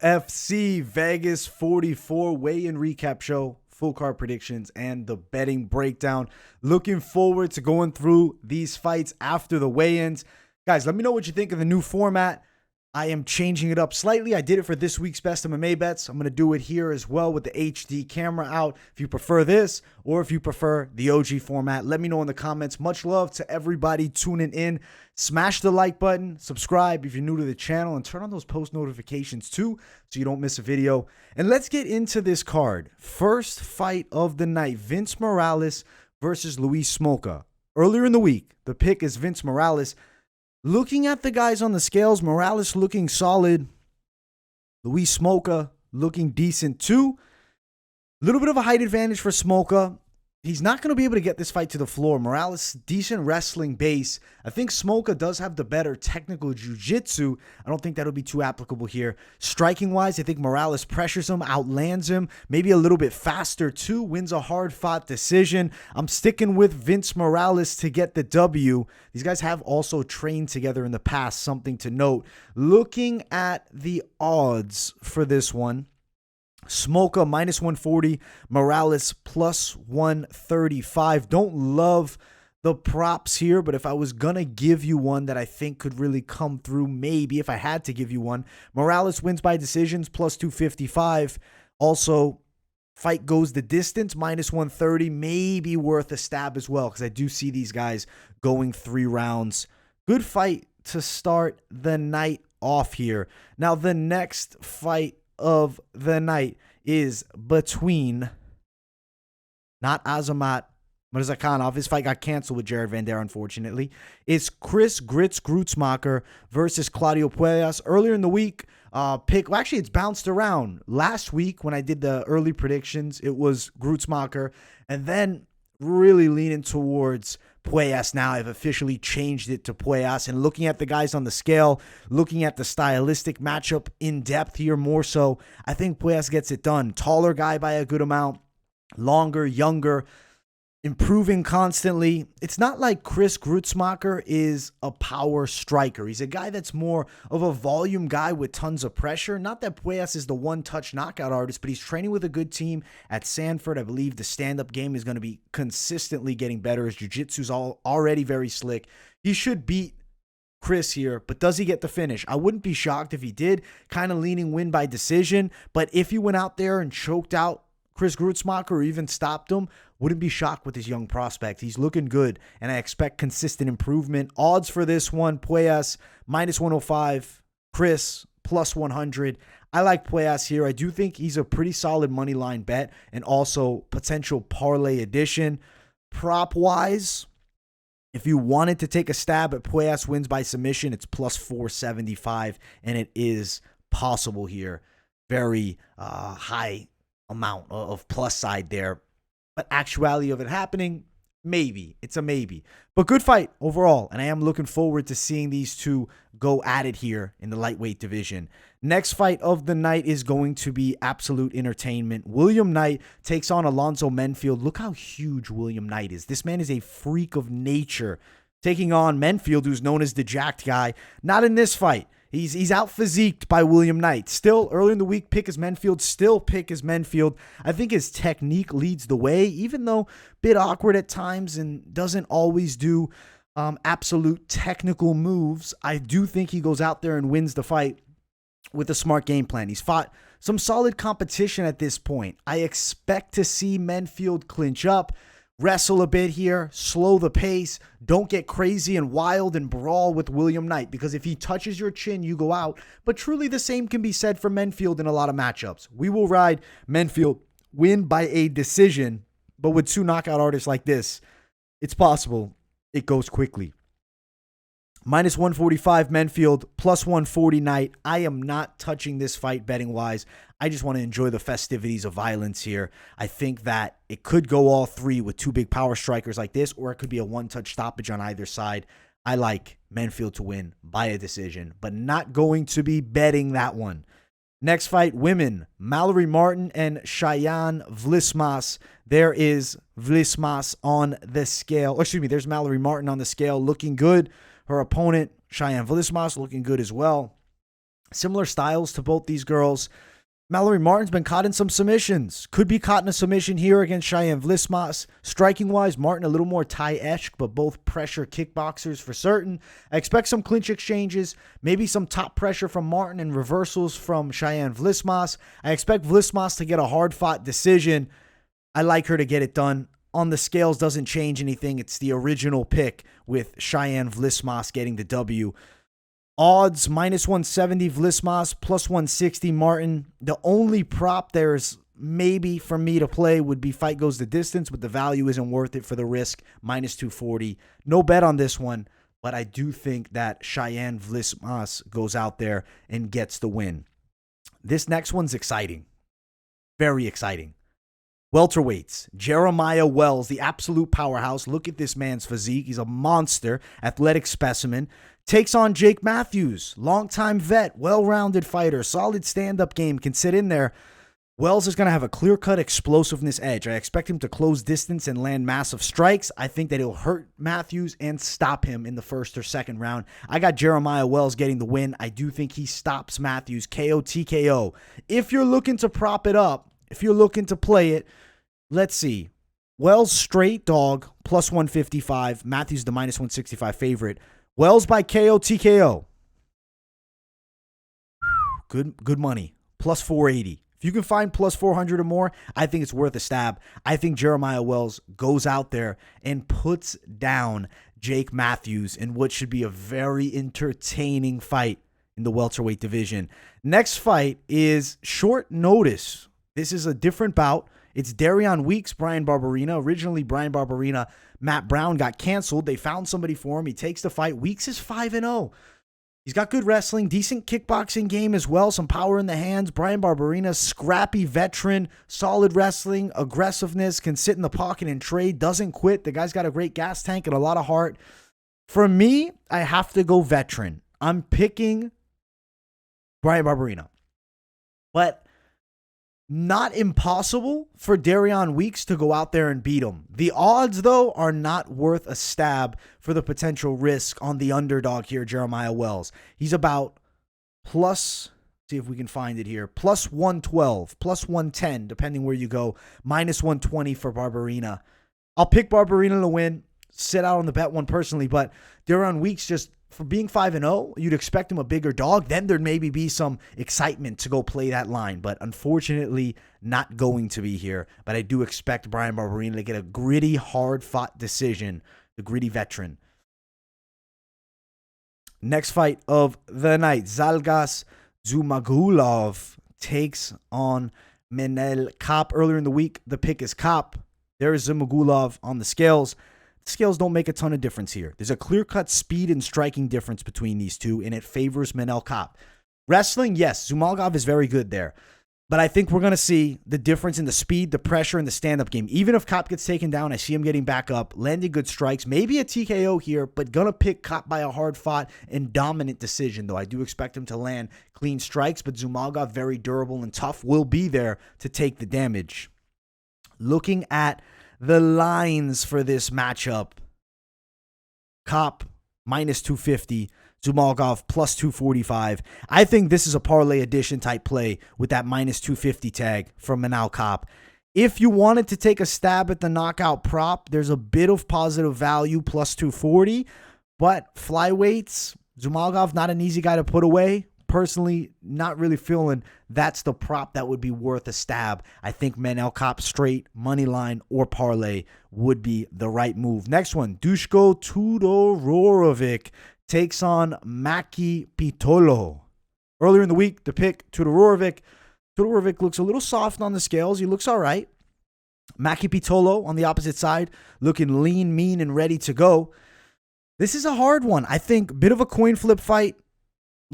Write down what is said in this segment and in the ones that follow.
UFC Vegas 44 weigh-in recap show, full card predictions, and the betting breakdown. Looking forward to going through these fights after the weigh-ins. Guys, let me know what you think of the new format. I am changing it up slightly. I did it for this week's Best MMA Bets. I'm going to do it here as well with the HD camera out. If you prefer this or if you prefer the OG format, let me know in the comments. Much love to everybody tuning in. Smash the like button, subscribe if you're new to the channel, and turn on those post notifications too so you don't miss a video. And let's get into this card. First fight of the night, Vince Morales versus Luis Smolka. Earlier in the week, the pick is Vince Morales. Looking at the guys on the scales, Morales looking solid. Luis Smolka looking decent too. A little bit of a height advantage for Smolka. He's not going to be able to get this fight to the floor. Morales, decent wrestling base. I think Smolka does have the better technical jiu-jitsu. I don't think that'll be too applicable here. Striking-wise, I think Morales pressures him, outlands him, maybe a little bit faster too, wins a hard-fought decision. I'm sticking with Vince Morales to get the W. These guys have also trained together in the past, something to note. Looking at the odds for this one, Smolka minus 140, Morales plus 135. Don't love the props here, but if I was going to give you one that I think could really come through, maybe if I had to give you one, Morales wins by decisions plus 255. Also, fight goes the distance minus 130, maybe worth a stab as well because I do see these guys going 3 rounds. Good fight to start the night off here. Now, the next fight of the night is between not Azamat Murzakanov. His fight got canceled with Jared Van Der, unfortunately. It's Gruetzemacher versus Claudio Puelles. Earlier in the week, actually it's bounced around. Last week when I did the early predictions, it was Gruetzemacher, and then really leaning towards Puelles now. I've officially changed it to Puelles, and looking at the guys on the scale, looking at the stylistic matchup in depth here more so, I think Puelles gets it done. Taller guy by a good amount, longer, younger, improving constantly. It's not like Gruetzemacher is a power striker. He's a guy that's more of a volume guy with tons of pressure. Not that Puelles is the one-touch knockout artist, but he's training with a good team at Sanford. I believe the stand-up game is going to be consistently getting better. His jiu-jitsu's already very slick. He should beat Chris here, but does he get the finish? I wouldn't be shocked if he did. Kind of leaning win by decision, but if he went out there and choked out Gruetzemacher or even stopped him, wouldn't be shocked with his young prospect. He's looking good, and I expect consistent improvement. Odds for this one, Puelles minus 105, Chris plus 100. I like Puelles here. I do think he's a pretty solid money line bet and also potential parlay addition. Prop-wise, if you wanted to take a stab at Puelles wins by submission, it's plus 475, and it is possible here. Very high amount of plus side there, but actuality of it happening, maybe. It's a maybe, but good fight overall, and I am looking forward to seeing these two go at it here in the lightweight division. Next fight of the night is going to be absolute entertainment. William Knight takes on Alonzo Menifield. Look how huge William Knight is. This man is a freak of nature, taking on Menifield, who's known as the jacked guy. Not in this fight. He's out-physiqued by William Knight. Still, early in the week, pick his Menifield. Still pick his Menifield. I think his technique leads the way, even though a bit awkward at times and doesn't always do absolute technical moves. I do think he goes out there and wins the fight with a smart game plan. He's fought some solid competition at this point. I expect to see Menifield clinch up, wrestle a bit here, slow the pace, don't get crazy and wild and brawl with William Knight, because if he touches your chin, you go out. But truly the same can be said for Menifield in a lot of matchups. We will ride Menifield win by a decision, but with two knockout artists like this, it's possible it goes quickly. Minus 145 Menifield, plus 140 Knight. I am not touching this fight betting-wise. I just want to enjoy the festivities of violence here. I think that it could go all three with two big power strikers like this, or it could be a one-touch stoppage on either side. I like Menifield to win by a decision, but not going to be betting that one. Next fight, women, Mallory Martin and Cheyanne Vlismas. There is Vlismas on the scale. There's Mallory Martin on the scale looking good. Her opponent, Cheyanne Vlismas, looking good as well. Similar styles to both these girls. Mallory Martin's been caught in some submissions. Could be caught in a submission here against Cheyanne Vlismas. Striking-wise, Martin a little more Thai-esque, but both pressure kickboxers for certain. I expect some clinch exchanges, maybe some top pressure from Martin and reversals from Cheyanne Vlismas. I expect Vlismas to get a hard-fought decision. I like her to get it done. On the scales, doesn't change anything. It's the original pick with Cheyanne Vlismas getting the W. Odds, -170 Vlismas, +160 Martin. The only prop there's maybe for me to play would be fight goes the distance, but the value isn't worth it for the risk, -240. No bet on this one, but I do think that Cheyanne Vlismas goes out there and gets the win. This next one's exciting. Very exciting. Welterweights, Jeremiah Wells, the absolute powerhouse. Look at this man's physique. He's a monster, athletic specimen. Takes on Jake Matthews, longtime vet, well-rounded fighter, solid stand-up game, can sit in there. Wells is going to have a clear-cut explosiveness edge. I expect him to close distance and land massive strikes. I think that he'll hurt Matthews and stop him in the first or second round. I got Jeremiah Wells getting the win. I do think he stops Matthews, KO, TKO. If you're looking to prop it up, if you're looking to play it, let's see. Wells straight dog, +155. Matthews the -165 favorite. Wells by KO, TKO. Good money. +480. If you can find +400 or more, I think it's worth a stab. I think Jeremiah Wells goes out there and puts down Jake Matthews in what should be a very entertaining fight in the welterweight division. Next fight is short notice. This is a different bout. It's Darian Weeks, Bryan Barberena. Originally, Bryan Barberena, Matt Brown got canceled. They found somebody for him. He takes the fight. Weeks is 5-0. He's got good wrestling, decent kickboxing game as well, some power in the hands. Bryan Barberena, scrappy veteran, solid wrestling, aggressiveness, can sit in the pocket and trade, doesn't quit. The guy's got a great gas tank and a lot of heart. For me, I have to go veteran. I'm picking Bryan Barberena. But not impossible for Darian Weeks to go out there and beat him. The odds, though, are not worth a stab for the potential risk on the underdog here, Jeremiah Wells. He's about see if we can find it here, +112, +110, depending where you go, -120 for Barberena. I'll pick Barberena to win, sit out on the bet one personally, but Darian Weeks just, for being 5-0, you'd expect him a bigger dog. Then there'd maybe be some excitement to go play that line. But unfortunately, not going to be here. But I do expect Bryan Barberena to get a gritty, hard-fought decision. The gritty veteran. Next fight of the night. Zhalgas Zhumagulov takes on Manel Kape. Earlier in the week, the pick is Kape. There is Zhumagulov on the scales. Scales don't make a ton of difference here. There's a clear-cut speed and striking difference between these two, and it favors Manel Kape. Wrestling, yes, Zhumagulov is very good there. But I think we're going to see the difference in the speed, the pressure, and the stand-up game. Even if Kape gets taken down, I see him getting back up, landing good strikes, maybe a TKO here, but going to pick Kape by a hard-fought and dominant decision, though. I do expect him to land clean strikes, but Zhumagulov, very durable and tough, will be there to take the damage. Looking at the lines for this matchup, Kape -250, Zhumagulov +245. I think this is a parlay edition type play with that -250 tag from Manel Kape. If you wanted to take a stab at the knockout prop, there's a bit of positive value, +240, but flyweights, Zhumagulov not an easy guy to put away. Personally, not really feeling that's the prop that would be worth a stab. I think Manel Kape straight, money line, or parlay would be the right move. Next one, Duško Todorović takes on Maki Pitolo. Earlier in the week, the pick, Todorović. Todorović looks a little soft on the scales. He looks all right. Maki Pitolo on the opposite side, looking lean, mean, and ready to go. This is a hard one. I think a bit of a coin flip fight.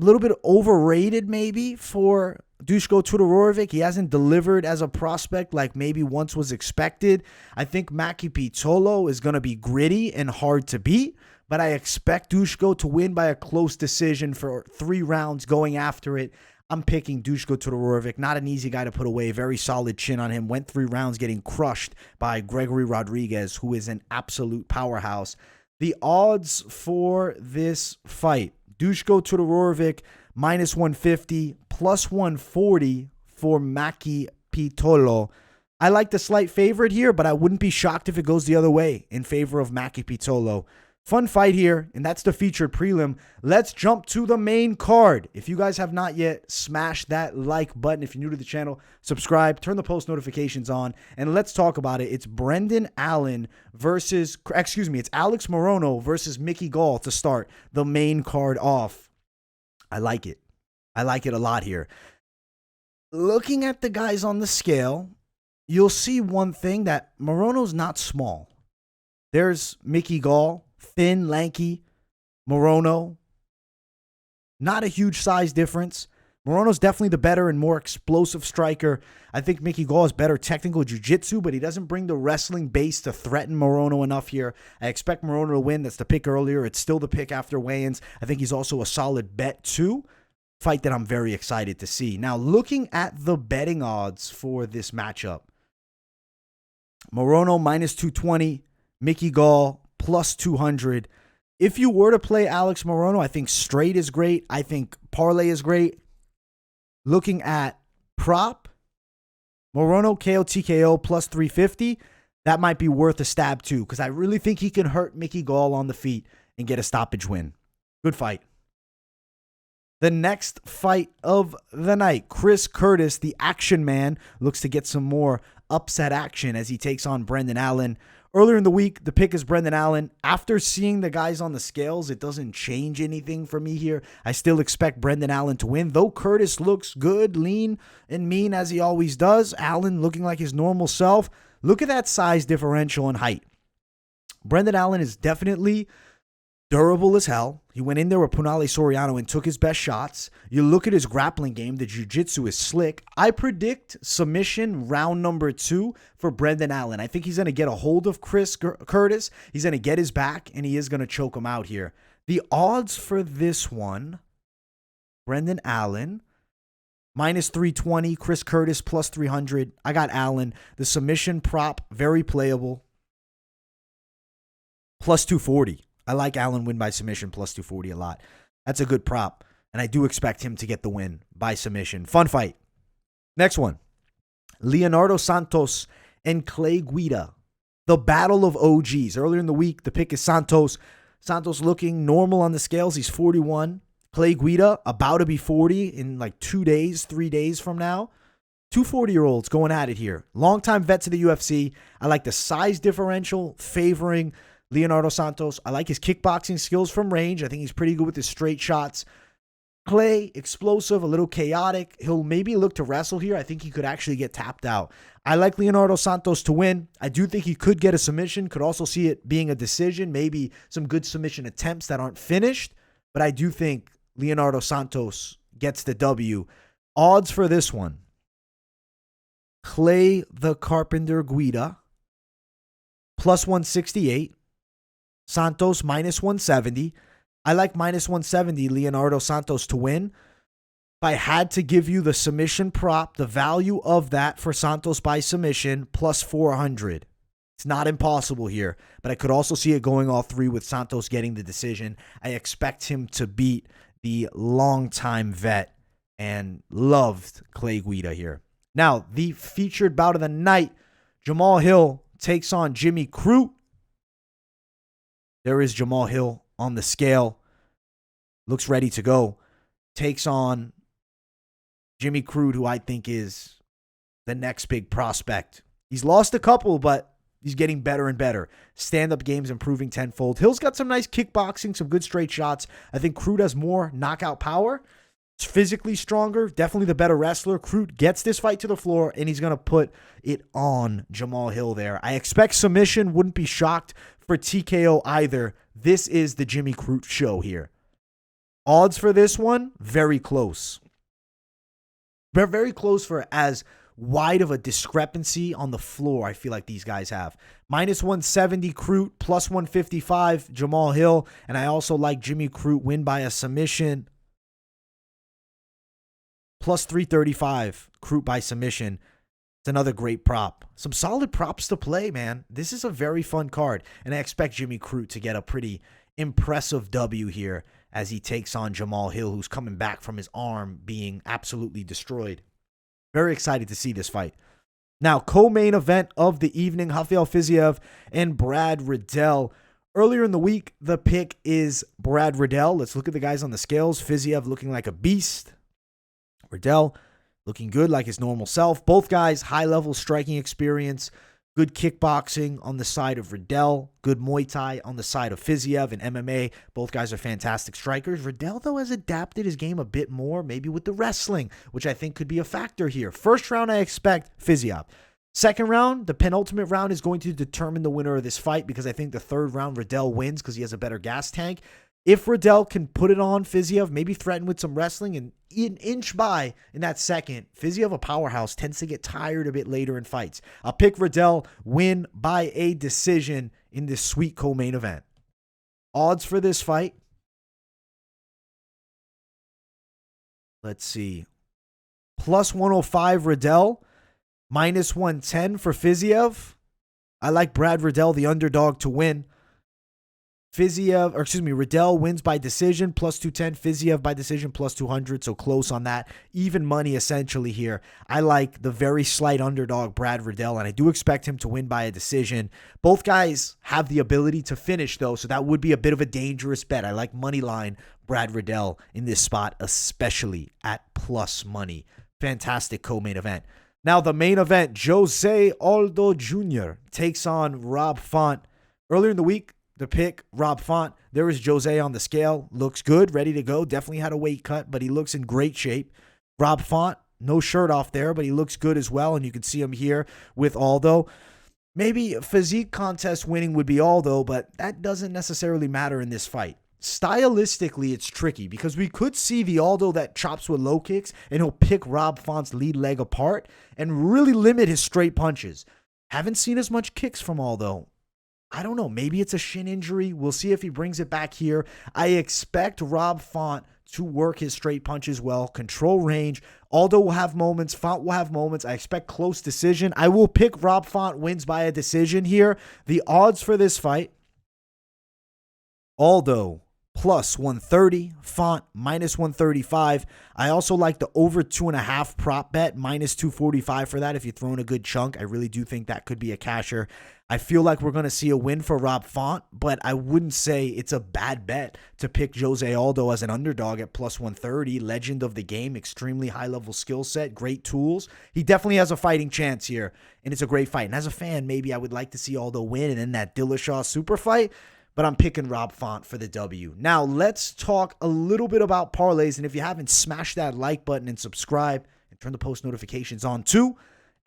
A little bit overrated maybe for Duško Todorović. He hasn't delivered as a prospect like maybe once was expected. I think Maki Pitolo is going to be gritty and hard to beat, but I expect Duško to win by a close decision for 3 rounds going after it. I'm picking Duško Todorović. Not an easy guy to put away. Very solid chin on him. Went 3 rounds getting crushed by Gregory Rodriguez, who is an absolute powerhouse. The odds for this fight, Duško Todorović minus 150, plus 140 for Maki Pitolo. I like the slight favorite here, but I wouldn't be shocked if it goes the other way in favor of Maki Pitolo. Fun fight here, and that's the featured prelim. Let's jump to the main card. If you guys have not yet, smash that like button. If you're new to the channel, subscribe, turn the post notifications on, and let's talk about it. It's Brendan Allen versus, it's Alex Morono versus Mickey Gall to start the main card off. I like it. I like it a lot here. Looking at the guys on the scale, you'll see one thing, that Morono's not small. There's Mickey Gall. Thin, lanky, Morono. Not a huge size difference. Morono's definitely the better and more explosive striker. I think Mickey Gall is better technical jiu-jitsu, but he doesn't bring the wrestling base to threaten Morono enough here. I expect Morono to win. That's the pick earlier. It's still the pick after weigh-ins. I think he's also a solid bet too. Fight that I'm very excited to see. Now, looking at the betting odds for this matchup. Morono minus 220. Mickey Gall plus 200. If you were to play Alex Morono, I think straight is great. I think parlay is great. Looking at prop, Morono KO TKO plus 350. That might be worth a stab too, because I really think he can hurt Mickey Gall on the feet and get a stoppage win. Good fight. The next fight of the night, Chris Curtis, the action man, looks to get some more upset action as he takes on Brendan Allen. Earlier in the week, the pick is Brendan Allen. After seeing the guys on the scales, it doesn't change anything for me here. I still expect Brendan Allen to win, though Curtis looks good, lean, and mean as he always does. Allen looking like his normal self. Look at that size differential and height. Brendan Allen is definitely durable as hell. He went in there with Punale Soriano and took his best shots. You look at his grappling game, the jiu-jitsu is slick. I predict submission round number 2 for Brendan Allen. I think he's going to get a hold of Chris Curtis. He's going to get his back, and he is going to choke him out here. The odds for this one, Brendan Allen, minus 320, Chris Curtis plus 300. I got Allen. The submission prop, very playable, plus 240. I like Allen win by submission plus 240 a lot. That's a good prop. And I do expect him to get the win by submission. Fun fight. Next one. Leonardo Santos and Clay Guida. The battle of OGs. Earlier in the week, the pick is Santos. Santos looking normal on the scales. He's 41. Clay Guida about to be 40 in like 2 days, 3 days from now. Two 40-year-olds going at it here. Longtime vets of the UFC. I like the size differential favoring Leonardo Santos. I like his kickboxing skills from range. I think he's pretty good with his straight shots. Clay, explosive, a little chaotic. He'll maybe look to wrestle here. I think he could actually get tapped out. I like Leonardo Santos to win. I do think he could get a submission. Could also see it being a decision. Maybe some good submission attempts that aren't finished. But I do think Leonardo Santos gets the W. Odds for this one. Clay the Carpenter Guida, plus 168. Santos minus 170. I like minus 170 Leonardo Santos to win. If I had to give you the submission prop, the value of that for Santos by submission, plus 400. It's not impossible here, but I could also see it going all three with Santos getting the decision. I expect him to beat the longtime vet and loved Clay Guida here. Now, the featured bout of the night, Jamahal Hill takes on Jimmy Crute. There is Jamahal Hill on the scale. Looks ready to go. Takes on Jimmy Crute, who I think is the next big prospect. He's lost a couple, but he's getting better and better. Stand-up game's improving tenfold. Hill's got some nice kickboxing, some good straight shots. I think Crute has more knockout power. It's physically stronger, definitely the better wrestler. Crute gets this fight to the floor, and he's going to put it on Jamahal Hill there. I expect submission. Wouldn't be shocked for TKO either. This is the Jimmy Crute show here. Odds for this one, very close. They're very close for as wide of a discrepancy on the floor I feel like these guys have. Minus 170 Crute, plus 155 Jamahal Hill, and I also like Jimmy Crute win by a submission. Plus 335, Crute by submission. It's another great prop. Some solid props to play, man. This is a very fun card, and I expect Jimmy Crute to get a pretty impressive W here as he takes on Jamahal Hill, who's coming back from his arm being absolutely destroyed. Very excited to see this fight. Now, co-main event of the evening, Rafael Fiziev and Brad Riddell. Earlier in the week, the pick is Brad Riddell. Let's look at the guys on the scales. Fiziev looking like a beast. Riddell looking good like his normal self. Both guys, high-level striking experience. Good kickboxing on the side of Riddell. Good Muay Thai on the side of Fiziev and MMA. Both guys are fantastic strikers. Riddell, though, has adapted his game a bit more, maybe with the wrestling, which I think could be a factor here. First round, I expect Fiziev. Second round, the penultimate round, is going to determine the winner of this fight because I think the third round, Riddell wins because he has a better gas tank. If Riddell can put it on Fiziev, maybe threaten with some wrestling and an inch by in that second, Fiziev, a powerhouse, tends to get tired a bit later in fights. I'll pick Riddell, win by a decision in this sweet co-main event. Odds for this fight. Let's see. Plus 105 Riddell, minus 110 for Fiziev. I like Brad Riddell, the underdog, to win. Riddell wins by decision, plus 210. Fiziev by decision, plus 200. So close on that. Even money, essentially, here. I like the very slight underdog, Brad Riddell, and I do expect him to win by a decision. Both guys have the ability to finish, though, so that would be a bit of a dangerous bet. I like money line Brad Riddell in this spot, especially at plus money. Fantastic co-main event. Now, the main event, Jose Aldo Jr. takes on Rob Font. Earlier in the week, the pick, Rob Font. There is Jose on the scale. Looks good, ready to go. Definitely had a weight cut, but he looks in great shape. Rob Font, no shirt off there, but he looks good as well, and you can see him here with Aldo. Maybe physique contest winning would be Aldo, but that doesn't necessarily matter in this fight. Stylistically, it's tricky because we could see the Aldo that chops with low kicks, and he'll pick Rob Font's lead leg apart and really limit his straight punches. Haven't seen as much kicks from Aldo. I don't know. Maybe it's a shin injury. We'll see if he brings it back here. I expect Rob Font to work his straight punches well, control range. Aldo will have moments. Font will have moments. I expect close decision. I will pick Rob Font wins by a decision here. The odds for this fight, Aldo plus 130, Font minus 135. I also like the over 2.5 prop bet, minus 245 for that if you're throwing a good chunk. I really do think that could be a casher. I feel like we're going to see a win for Rob Font, but I wouldn't say it's a bad bet to pick Jose Aldo as an underdog at plus 130. Legend of the game, extremely high-level skill set, great tools. He definitely has a fighting chance here, and it's a great fight. And as a fan, maybe I would like to see Aldo win and then that Dillashaw super fight, but I'm picking Rob Font for the W. Now, let's talk a little bit about parlays, and if you haven't, smash that like button and subscribe and turn the post notifications on too.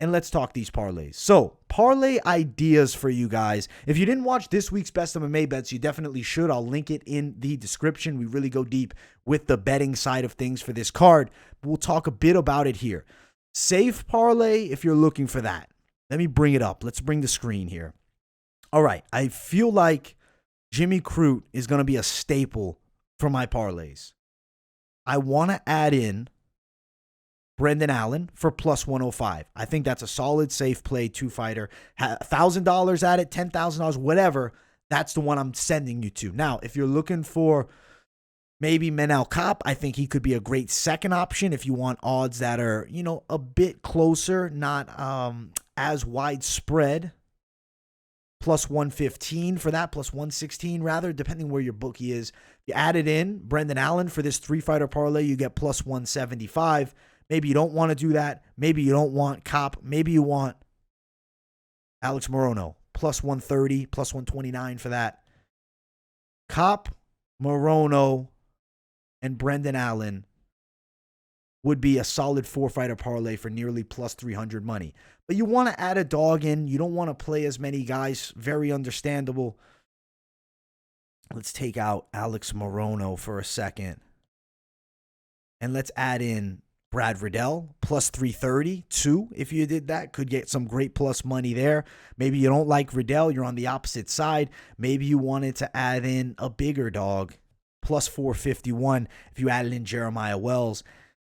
And let's talk these parlays. So, parlay ideas for you guys. If you didn't watch this week's Best MMA Bets, you definitely should. I'll link it in the description. We really go deep with the betting side of things for this card. But we'll talk a bit about it here. Safe parlay if you're looking for that. Let me bring it up. Let's bring the screen here. All right. I feel like Jimmy Crute is going to be a staple for my parlays. I want to add in Brendan Allen for plus 105. I think that's a solid, safe play, two-fighter. $1,000 at it, $10,000, whatever. That's the one I'm sending you to. Now, if you're looking for maybe Manel Kape, I think he could be a great second option if you want odds that are, a bit closer, not as widespread. Plus 115 for that, plus 116 rather, depending where your bookie is. You add it in, Brendan Allen for this three-fighter parlay, you get plus 175. Maybe you don't want to do that. Maybe you don't want Kape. Maybe you want Alex Morono, plus 130, plus 129 for that. Kape, Morono, and Brendan Allen would be a solid four-fighter parlay for nearly plus 300 money. But you want to add a dog in. You don't want to play as many guys. Very understandable. Let's take out Alex Morono for a second. And let's add in Brad Riddell, plus 330, too. If you did that, could get some great plus money there. Maybe you don't like Riddell. You're on the opposite side. Maybe you wanted to add in a bigger dog, plus 451 if you added in Jeremiah Wells.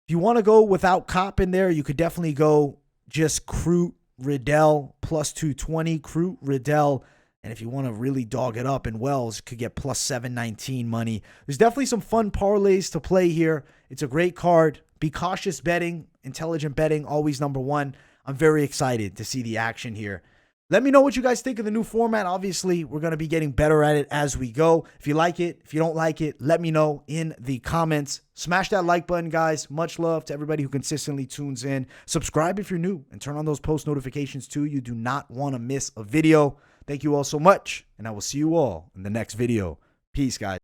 If you want to go without Kape in there, you could definitely go just Crute, Riddell, plus 220, Crute, Riddell, And if you want to really dog it up in Wells, could get plus 719 money. There's definitely some fun parlays to play here. It's a great card. Be cautious betting. Intelligent betting, always number one. I'm very excited to see the action here. Let me know what you guys think of the new format. Obviously, we're going to be getting better at it as we go. If you like it, if you don't like it, let me know in the comments. Smash that like button, guys. Much love to everybody who consistently tunes in. Subscribe if you're new and turn on those post notifications too. You do not want to miss a video. Thank you all so much, and I will see you all in the next video. Peace, guys.